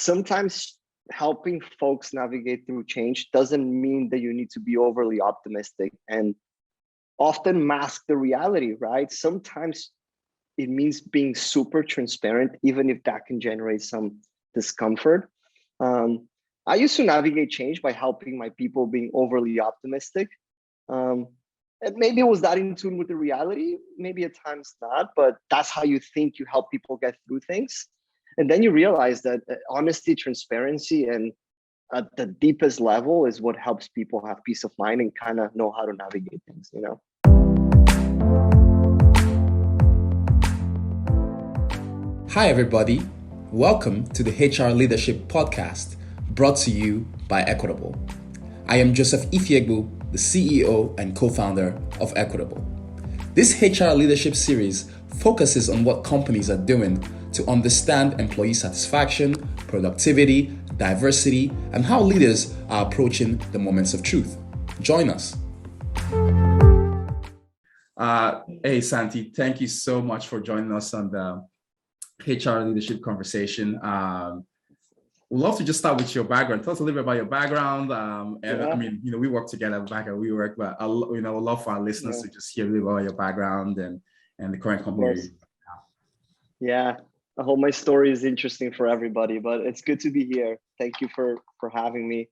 sometimes helping folks navigate through change doesn't mean that you need to be overly optimistic and often mask the reality, right? Sometimes it means being super transparent, even if that can generate some discomfort. I used to navigate change by helping my people being overly optimistic. And maybe it was that in tune with the reality, maybe at times not, but that's how you think you help people get through things. And then you realize that honesty, transparency, and at the deepest level is what helps people have peace of mind and kind of know how to navigate things, you know? Hi, everybody. Welcome to the HR Leadership Podcast, brought to you by eqtble. I am Joseph eqtble, the CEO and co-founder of eqtble. This HR leadership series focuses on what companies are doing to understand employee satisfaction, productivity, diversity, and how leaders are approaching the moments of truth. Join us. Hey, Santi, thank you so much for joining us on the HR leadership conversation. We'd love to just start with your background. Tell us a little bit about your background. I mean, we work together back at WeWork, but I'd love for our listeners to just hear a little bit about your background and the current company. Yeah, I hope my story is interesting for everybody, but it's good to be here. Thank you for having me.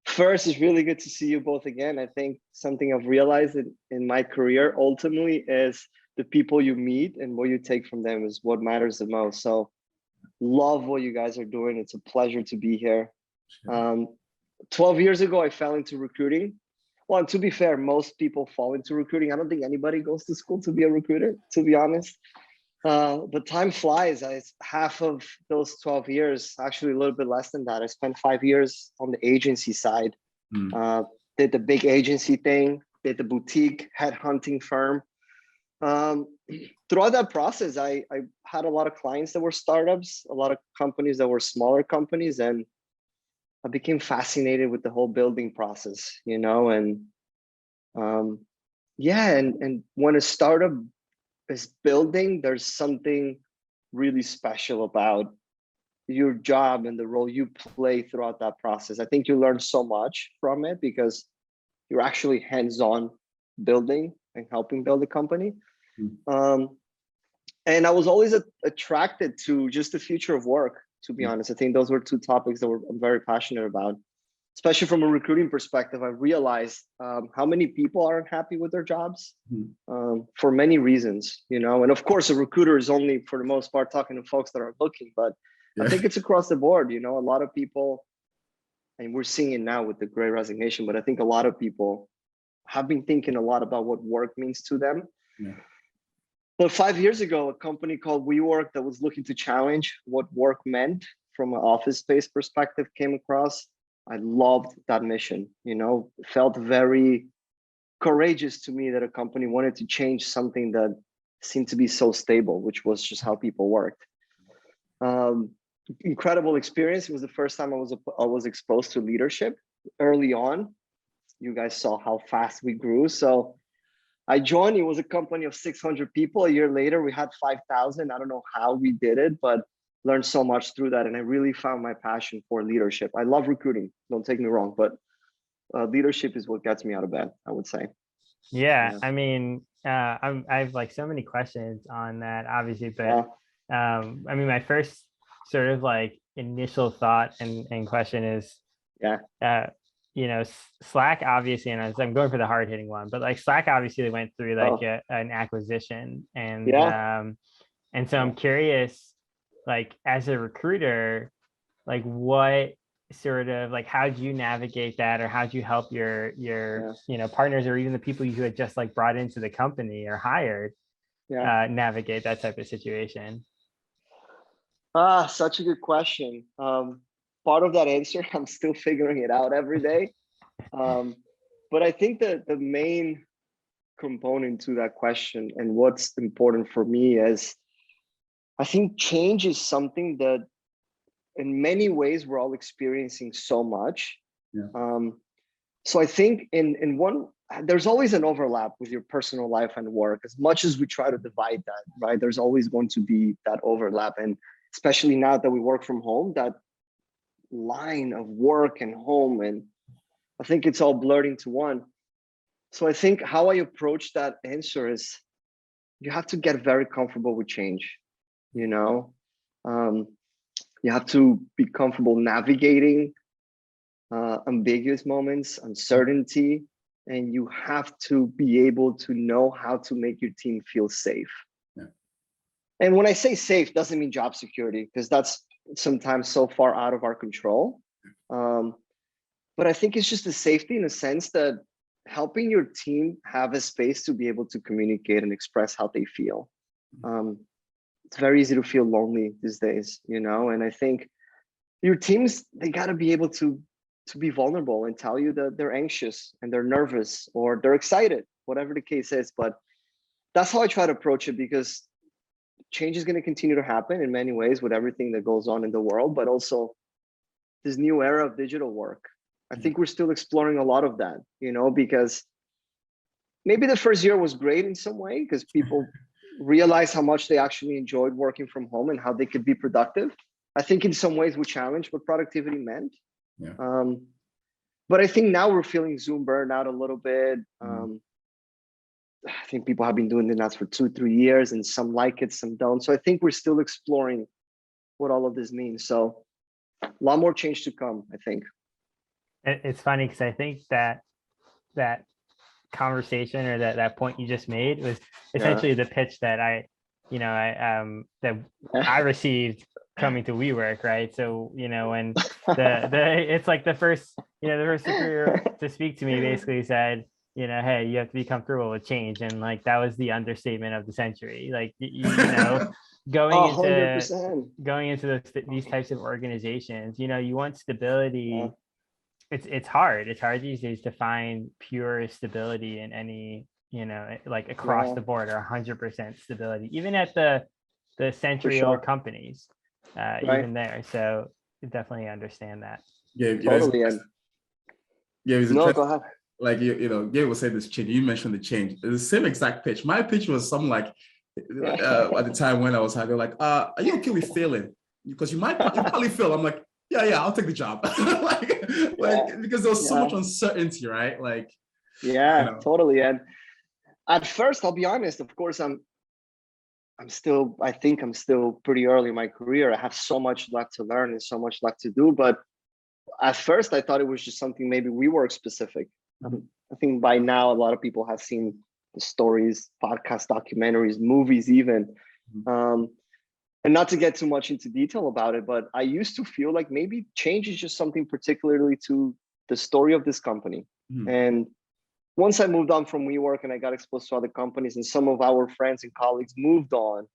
First, it's really good to see you both again. I think something I've realized in my career ultimately is the people you meet and what you take from them is what matters the most. So love what you guys are doing. It's a pleasure to be here. 12 years ago, I fell into recruiting. Well, to be fair, most people fall into recruiting. I don't think anybody goes to school to be a recruiter, to be honest. But time flies. Half of those 12 years, actually a little bit less than that, I spent 5 years on the agency side. Did the big agency thing, did the boutique headhunting firm. Throughout that process, I had a lot of clients that were startups, a lot of companies that were smaller companies, and I became fascinated with the whole building process, and when a startup is building, there's something really special about your job and the role you play throughout that process. I think you learn so much from it because you're actually hands-on building and helping build a company. And I was always attracted to just the future of work, to be honest. I think those were two topics that I'm very passionate about, especially from a recruiting perspective. I realized how many people aren't happy with their jobs for many reasons, and of course a recruiter is only for the most part talking to folks that are looking, but I think it's across the board. A lot of people, and we're seeing it now with the Great Resignation, but I think a lot of people have been thinking a lot about what work means to them. But 5 years ago, a company called WeWork that was looking to challenge what work meant from an office space perspective came across. I loved that mission. It felt very courageous to me that a company wanted to change something that seemed to be so stable, which was just how people worked. Incredible experience. It was the first time I was exposed to leadership early on. You guys saw how fast we grew. So I joined. It was a company of 600 people. A year later, we had 5,000. I don't know how we did it, but learned so much through that. And I really found my passion for leadership. I love recruiting, don't take me wrong, but leadership is what gets me out of bed, I would say. Yeah. I mean, I have like so many questions on that, obviously, but I mean, my first sort of like initial thought and question is, Slack obviously, and I'm going for the hard hitting one, but like Slack obviously they went through like an acquisition, and so I'm curious, like as a recruiter, like what sort of like how do you navigate that, or how do you help your partners or even the people you had just like brought into the company or hired navigate that type of situation? Such a good question. Part of that answer, I'm still figuring it out every day. But I think that the main component to that question and what's important for me is, I think change is something that in many ways we're all experiencing so much. So I think in one, there's always an overlap with your personal life and work. As much as we try to divide that, right? There's always going to be that overlap. And especially now that we work from home, that line of work and home, and I think it's all blurred into one. So I think how I approach that answer is you have to get very comfortable with change. You know, you have to be comfortable navigating ambiguous moments, uncertainty, and you have to be able to know how to make your team feel safe. Yeah. And when I say safe, doesn't mean job security, because that's sometimes so far out of our control. But I think it's just the safety in a sense that helping your team have a space to be able to communicate and express how they feel. It's very easy to feel lonely these days, you know, and I think your teams, they got to be able to be vulnerable and tell you that they're anxious and they're nervous or they're excited, whatever the case is. But that's how I try to approach it, because change is going to continue to happen in many ways with everything that goes on in the world, but also this new era of digital work. I think we're still exploring a lot of that, you know, because maybe the first year was great in some way because people realized how much they actually enjoyed working from home and how they could be productive. I think in some ways we challenged what productivity meant. Yeah. But I think now we're feeling Zoom burnout a little bit. I think people have been doing this for 2-3 years, and some like it, some don't. So I think we're still exploring what all of this means. So a lot more change to come, I think. It's funny because I think that conversation or that point you just made was essentially the pitch that I received coming to WeWork, right? So, you know, when it's like the first recruiter to speak to me basically said, you know, hey, you have to be comfortable with change. And like, that was the understatement of the century. Like, you know, going into these types of organizations, you know, you want stability. It's hard these days to find pure stability in any, you know, like across the board, or 100% stability, even at the century-old companies, even there. So definitely understand that. Yeah, totally. No, go ahead. Like, you know, Gabe was saying this change. You mentioned the change. It's the same exact pitch. My pitch was something like, at the time when I was hired, they're like, are you okay with failing? Because you probably fail. I'm like, yeah, I'll take the job. Because there was so much uncertainty, right? Like, totally. And at first, I'll be honest, of course, I think I'm still pretty early in my career. I have so much left to learn and so much left to do. But at first, I thought it was just something maybe WeWork specific. I think by now, a lot of people have seen the stories, podcasts, documentaries, movies even. And not to get too much into detail about it, but I used to feel like maybe change is just something particularly to the story of this company. And once I moved on from WeWork and I got exposed to other companies, and some of our friends and colleagues moved on,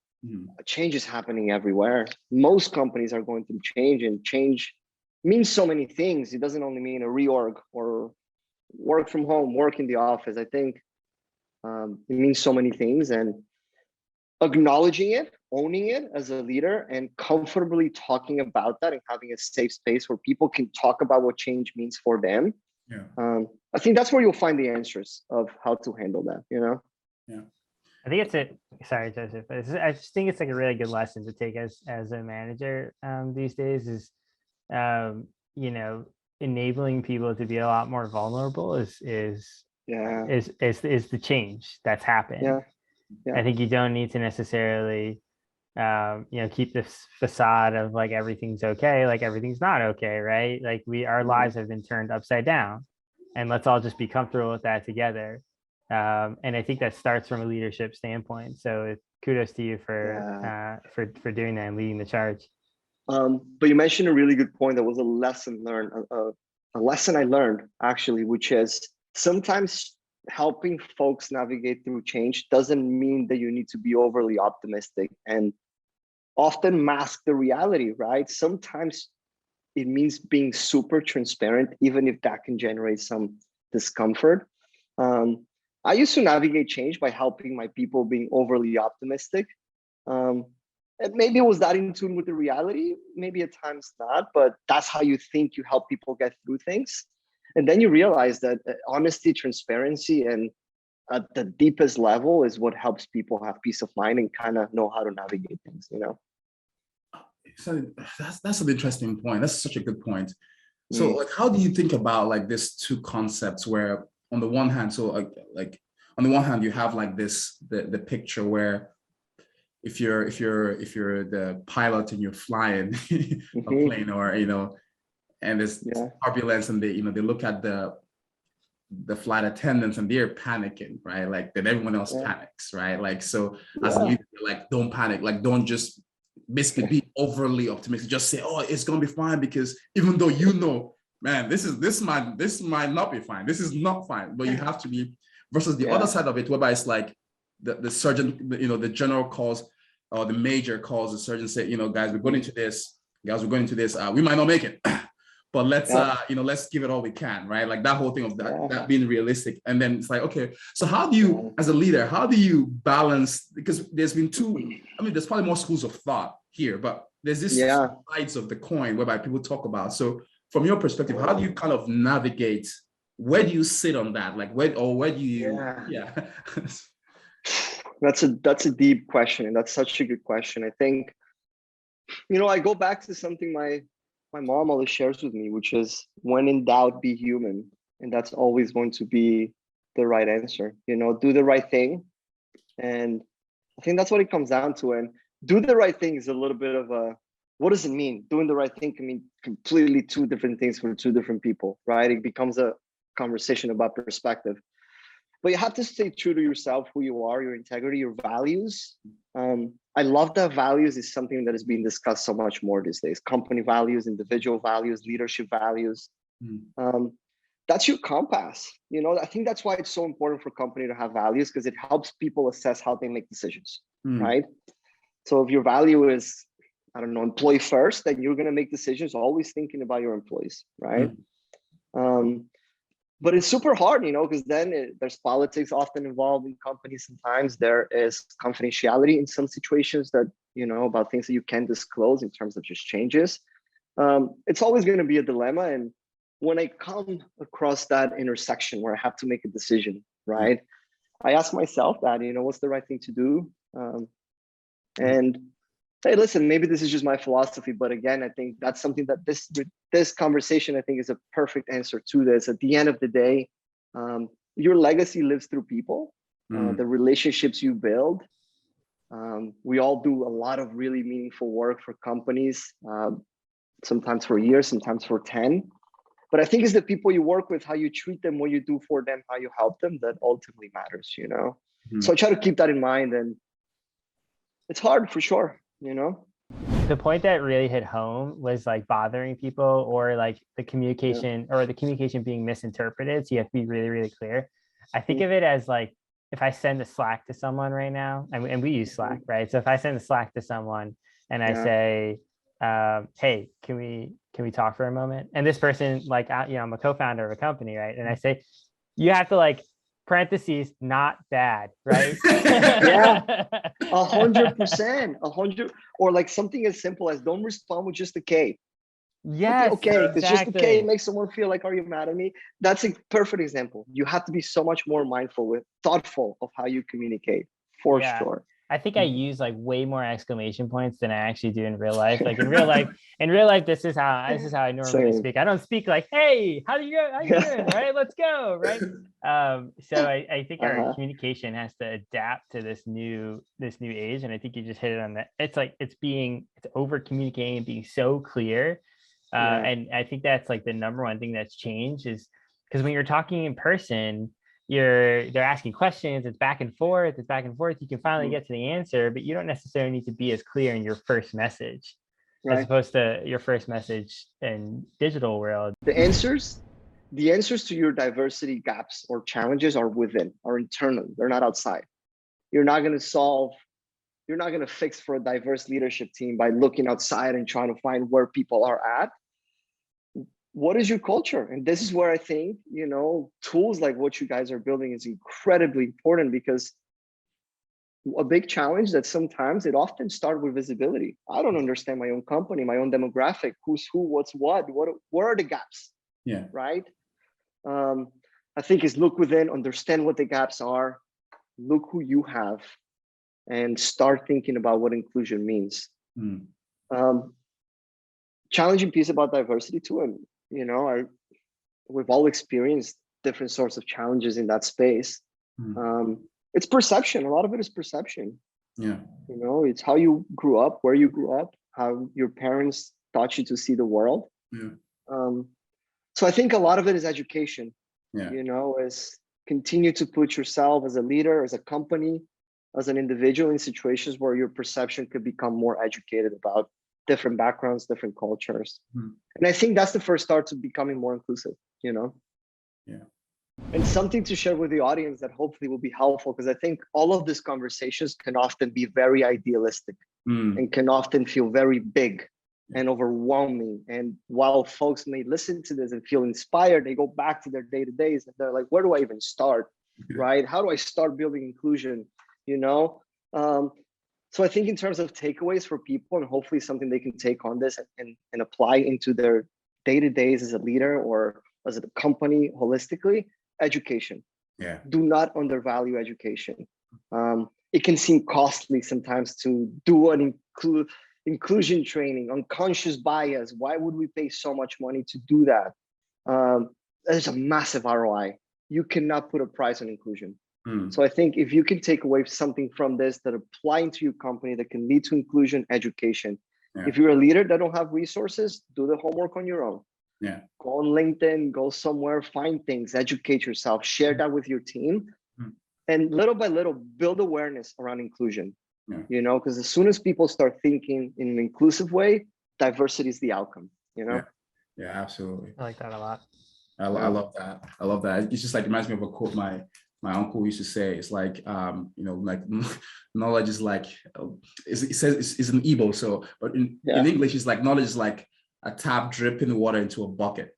change is happening everywhere. Most companies are going through change, and change means so many things. It doesn't only mean a reorg or work from home, work in the office. I think it means so many things, and acknowledging it, owning it as a leader, and comfortably talking about that and having a safe space where people can talk about what change means for them. I think that's where you'll find the answers of how to handle that, you know? I think sorry, Joseph, I just think it's like a really good lesson to take as a manager these days is, you know, enabling people to be a lot more vulnerable is the change that's happened. I think you don't need to necessarily, you know, keep this facade of like everything's okay, like everything's not okay, right? Like our lives have been turned upside down, and let's all just be comfortable with that together. And I think that starts from a leadership standpoint. So kudos to you for doing that and leading the charge. But you mentioned a really good point. That was a lesson learned, a lesson I learned actually, which is sometimes helping folks navigate through change doesn't mean that you need to be overly optimistic and often mask the reality, right? Sometimes it means being super transparent, even if that can generate some discomfort. I used to navigate change by helping my people being overly optimistic. And maybe it was that in tune with the reality, maybe at times not, but that's how you think you help people get through things. And then you realize that honesty, transparency, and at the deepest level is what helps people have peace of mind and kind of know how to navigate things, you know? So that's an interesting point. That's such a good point. So like, how do you think about like these two concepts where on the one hand, so like on the one hand, you have like this, the picture where if you're the pilot and you're flying a plane, or, you know, and there's turbulence, and they look at the flight attendants and they're panicking, right? Like then everyone else panics, right? Like, so as a leader, like, don't panic, like don't just basically be overly optimistic, just say, oh, it's gonna be fine, because even though you know, man, this might not be fine, this is not fine, but you have to be, versus the other side of it, whereby it's like the surgeon, you know, the general calls, or the major calls the surgeon, say, you know, guys, we're going into this, we might not make it, but let's you know, let's give it all we can, right? Like that whole thing of that being realistic. And then it's like, okay, so how do you, as a leader, how do you balance, because there's been two, I mean, there's probably more schools of thought here, but there's this sides of the coin whereby people talk about. So from your perspective, how do you kind of navigate, where do you sit on that? Like where do you, That's a deep question, and that's such a good question. I think, you know, I go back to something my mom always shares with me, which is, when in doubt, be human. And that's always going to be the right answer. You know, do the right thing. And I think that's what it comes down to. And do the right thing is a little bit of a, what does it mean? Doing the right thing can mean completely two different things for two different people, right? It becomes a conversation about perspective. But you have to stay true to yourself, who you are, your integrity, your values. I love that values is something that is being discussed so much more these days. Company values, individual values, leadership values. That's your compass. You know, I think that's why it's so important for a company to have values, because it helps people assess how they make decisions, right? So if your value is, I don't know, employee first, then you're going to make decisions always thinking about your employees, right? But it's super hard, you know, because then there's politics often involved in companies. Sometimes there is confidentiality in some situations that, you know, about things that you can disclose in terms of just changes. It's always going to be a dilemma. And when I come across that intersection where I have to make a decision, right, I ask myself that, you know, what's the right thing to do? And hey, listen, maybe this is just my philosophy, but again, I think that's something that this conversation, I think, is a perfect answer to this. At the end of the day, your legacy lives through people, the relationships you build. We all do a lot of really meaningful work for companies, sometimes for years, sometimes for 10. But I think it's the people you work with, how you treat them, what you do for them, how you help them, that ultimately matters, you know? So I try to keep that in mind, and it's hard for sure. You know, the point that really hit home was like bothering people, or like the communication or the communication being misinterpreted. So you have to be really, really clear. I think of it as like, if I send a Slack to someone right now, and we use Slack, right? So if I send a Slack to someone and I say, hey, can we talk for a moment? And this person, like, you know, I'm a co-founder of a company, right? And I say, you have to, like, parentheses, not bad, right? 100%, or like something as simple as, don't respond with just a K. Yes, okay, it's just a K. It makes someone feel like, are you mad at me? That's a perfect example. You have to be so much more mindful with, thoughtful of how you communicate, for sure. I think I use like way more exclamation points than I actually do in real life. Like in real life, this is how I normally speak. I don't speak like, hey, how you doing? Right, let's go. Right. So I think our communication has to adapt to this new age. And I think you just hit it on that. It's like, it's over communicating, being so clear. And I think that's like the number one thing that's changed, is because when you're talking in person, they're asking questions, it's back and forth, you can finally get to the answer, but you don't necessarily need to be as clear in your first message, as opposed to your first message in digital world. The answers to your diversity gaps or challenges are internal. They're not outside. You're not going to fix for a diverse leadership team by looking outside and trying to find where people are at. What is your culture? And this is where I think, you know, tools like what you guys are building is incredibly important, because a big challenge that sometimes it often starts with visibility. I don't understand my own company, my own demographic, who's who, what's what are the gaps? Right. I think is look within, understand what the gaps are, look who you have, and start thinking about what inclusion means. challenging piece about diversity too. And, we've all experienced different sorts of challenges in that space. It's perception. A lot of it is perception. Yeah. It's how you grew up, where you grew up, how your parents taught you to see the world. Yeah. So I think a lot of it is education. Yeah. Is continue to put yourself as a leader, as a company, as an individual in situations where your perception could become more educated about different backgrounds, different cultures. And I think that's the first start to becoming more inclusive, Yeah. And something to share with the audience that hopefully will be helpful, because I think all of these conversations can often be very idealistic and can often feel very big and overwhelming. And while folks may listen to this and feel inspired, they go back to their day-to-days and they're like, where do I even start? Right? How do I start building inclusion? So I think in terms of takeaways for people, and hopefully something they can take on this and apply into their day-to-days as a leader or as a company holistically, education. Yeah. Do not undervalue education. It can seem costly sometimes to do an inclusion training, unconscious bias. Why would we pay so much money to do that? There's a massive ROI. You cannot put a price on inclusion. So I think if you can take away something from this that apply into your company that can lead to inclusion, education. Yeah. If you're a leader that don't have resources, do the homework on your own. Yeah. Go on LinkedIn, go somewhere, find things, educate yourself, share that with your team. And little by little, build awareness around inclusion. Because as soon as people start thinking in an inclusive way, diversity is the outcome, Yeah, absolutely. I like that a lot. I love that. I love that. It's just like, it reminds me of a quote my uncle used to say. It's like, like knowledge is like, it says it's an Igbo. So, but in English, it's like knowledge is like a tap dripping water into a bucket,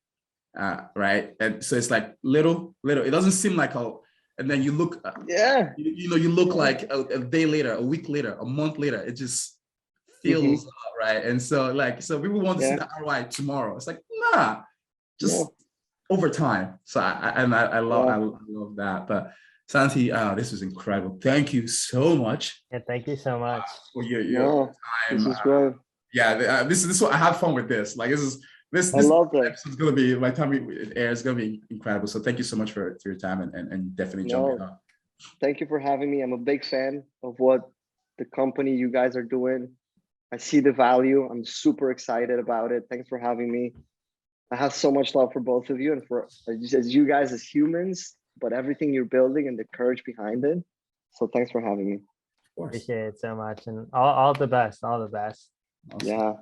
right? And so it's like little. It doesn't seem like and then you look, you look like a day later, a week later, a month later, it just feels right. And so people want to see the ROI tomorrow. It's like, nah, just over time. So I love that. But Santi, this was incredible. Thank you so much. Yeah, thank you so much for your time. This is great. This is what I had fun with this. Like this I love that. episode's gonna be, by the time it airs, gonna be incredible. So thank you so much for your time and definitely jumping on. Thank you for having me. I'm a big fan of what the company you guys are doing. I see the value. I'm super excited about it. Thanks for having me. I have so much love for both of you and for as you guys as humans, but everything you're building and the courage behind it. So thanks for having me. Appreciate it so much, and all the best. All the best. Awesome. Yeah.